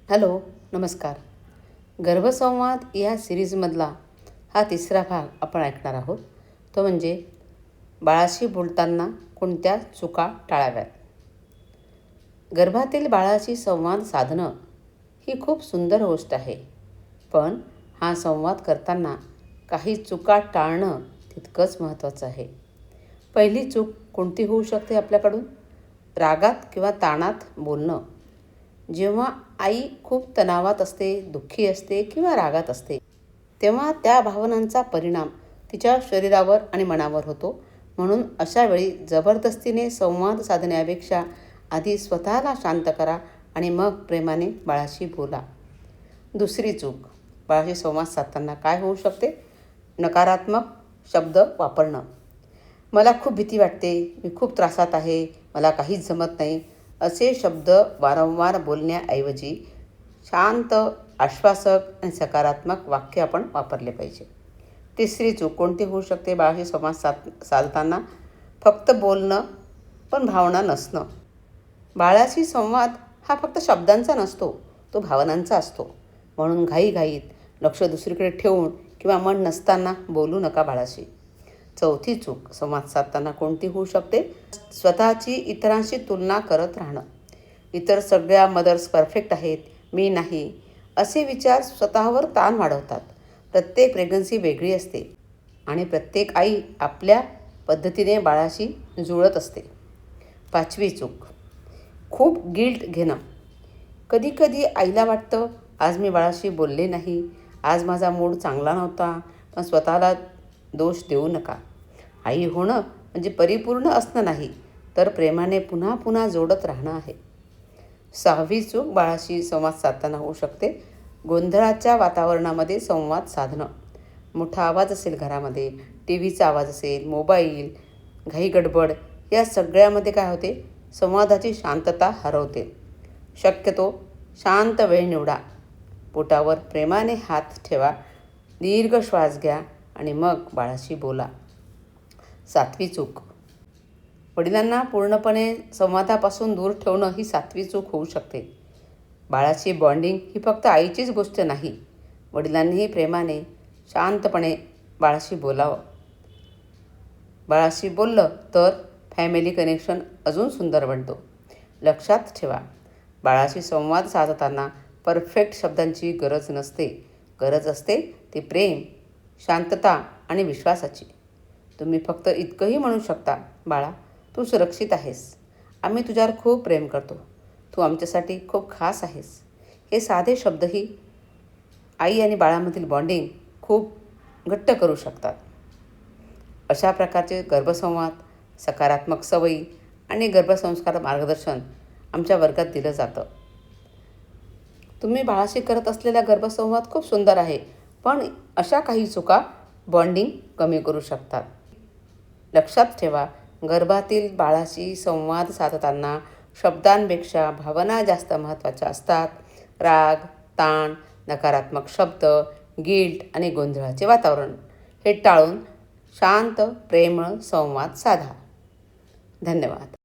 Hello, नमस्कार. गर्भसंवाद या सिरीजमधला हा तिसरा भाग आपण ऐकणार आहोत. तो म्हणजे बाळाशी बोलताना कोणत्या चुका टाळाव्यात. गर्भातील बाळाशी संवाद साधणं ही खूप सुंदर गोष्ट आहे, पण हा संवाद करताना काही चुका टाळणं तितकंच महत्त्वाचं आहे. पहिली चूक कोणती होऊ शकते आपल्याकडून? रागात किंवा ताणात बोलणं. जेव्हा आई खूप तणावात असते, दुःखी असते किंवा रागात असते, तेव्हा त्या भावनांचा परिणाम तिच्या शरीरावर आणि मनावर होतो. म्हणून अशा वेळी जबरदस्तीने संवाद साधण्यापेक्षा आधी स्वतःला शांत करा आणि मग प्रेमाने बाळाशी बोला. दुसरी चूक, बाळाशी संवाद साधताना काय होऊ शकते? नकारात्मक शब्द वापरणं. मला खूप भीती वाटते, मी खूप त्रासात आहे, मला काहीच जमत नाही, असे शब्द वारंवार बोलण्याऐवजी शांत, आश्वासक आणि सकारात्मक वाक्य आपण वापरले पाहिजे. तिसरी चूक कोणती होऊ शकते बाळाशी संवाद साधताना? फक्त बोलणं पण भावना नसणं. बाळाशी संवाद हा फक्त शब्दांचा नसतो, तो भावनांचा असतो. म्हणून घाईघाईत लक्ष दुसरीकडे ठेवून किंवा मन नसताना बोलू नका बाळाशी. चौथी चूक संवाद साधताना कोणती होऊ शकते? स्वतःची इतरांशी तुलना करत राहणं. इतर सगळ्या मदर्स परफेक्ट आहेत, मी नाही, असे विचार स्वतःवर ताण वाढवतात. प्रत्येक प्रेग्नन्सी वेगळी असते आणि प्रत्येक आई आपल्या पद्धतीने बाळाशी जुळत असते. पाचवी चूक, खूप गिल्ट घेणं. कधीकधी आईला वाटतं, आज मी बाळाशी बोलले नाही, आज माझा मूड चांगला नव्हता. पण स्वतःला दोष देऊ नका. आई होणं म्हणजे परिपूर्ण असणं नाही, तर प्रेमाने पुन्हा पुन्हा जोडत राहणं आहे. सहावी चूक बाळाशी संवाद साधताना होऊ शकते, गोंधळाच्या वातावरणामध्ये संवाद साधणं. मोठा आवाज असेल घरामध्ये, टी व्हीचा आवाज असेल, मोबाईल, घाई गडबड, या सगळ्यामध्ये काय होते? संवादाची शांतता हरवते. शक्यतो शांत वेळ निवडा. पोटावर प्रेमाने हात ठेवा, दीर्घ श्वास घ्या आणि मग बाळाशी बोला. सातवी चूक, वडिलांना पूर्णपणे संवादापासून दूर ठेवणं ही सातवी चूक होऊ शकते. बाळाची बॉन्डिंग ही फक्त आईचीच गोष्ट नाही, वडिलांनीही प्रेमाने, शांतपणे बाळाशी बोलावं. बाळाशी बोललं तर फॅमिली कनेक्शन अजून सुंदर बनतो. लक्षात ठेवा, बाळाशी संवाद साधताना परफेक्ट शब्दांची गरज नसते. गरज असते ती प्रेम, शांतता आणि विश्वासाची. तुम्ही फक्त इतकंही म्हणू शकता, बाळा, तू सुरक्षित आहेस, आम्ही तुझ्यावर खूप प्रेम करतो, तू आमच्यासाठी खूप खास आहेस. हे साधे शब्दही आई आणि बाळामधील बॉन्डिंग खूप घट्ट करू शकतात. अशा प्रकारचे गर्भसंवाद, सकारात्मक सवयी आणि गर्भसंस्कार मार्गदर्शन आमच्या वर्गात दिलं जातं. तुम्ही बाळाशी करत असलेला गर्भसंवाद खूप सुंदर आहे, पण अशा काही चुका बॉन्डिंग कमी करू शकतात. लक्षात ठेवा, गर्भातील बाळाशी संवाद साधताना शब्दांपेक्षा भावना जास्त महत्त्वाच्या असतात. राग, ताण, नकारात्मक शब्द, गिल्ट आणि गोंधळाचे वातावरण हे टाळून शांत, प्रेमळ संवाद साधा. धन्यवाद.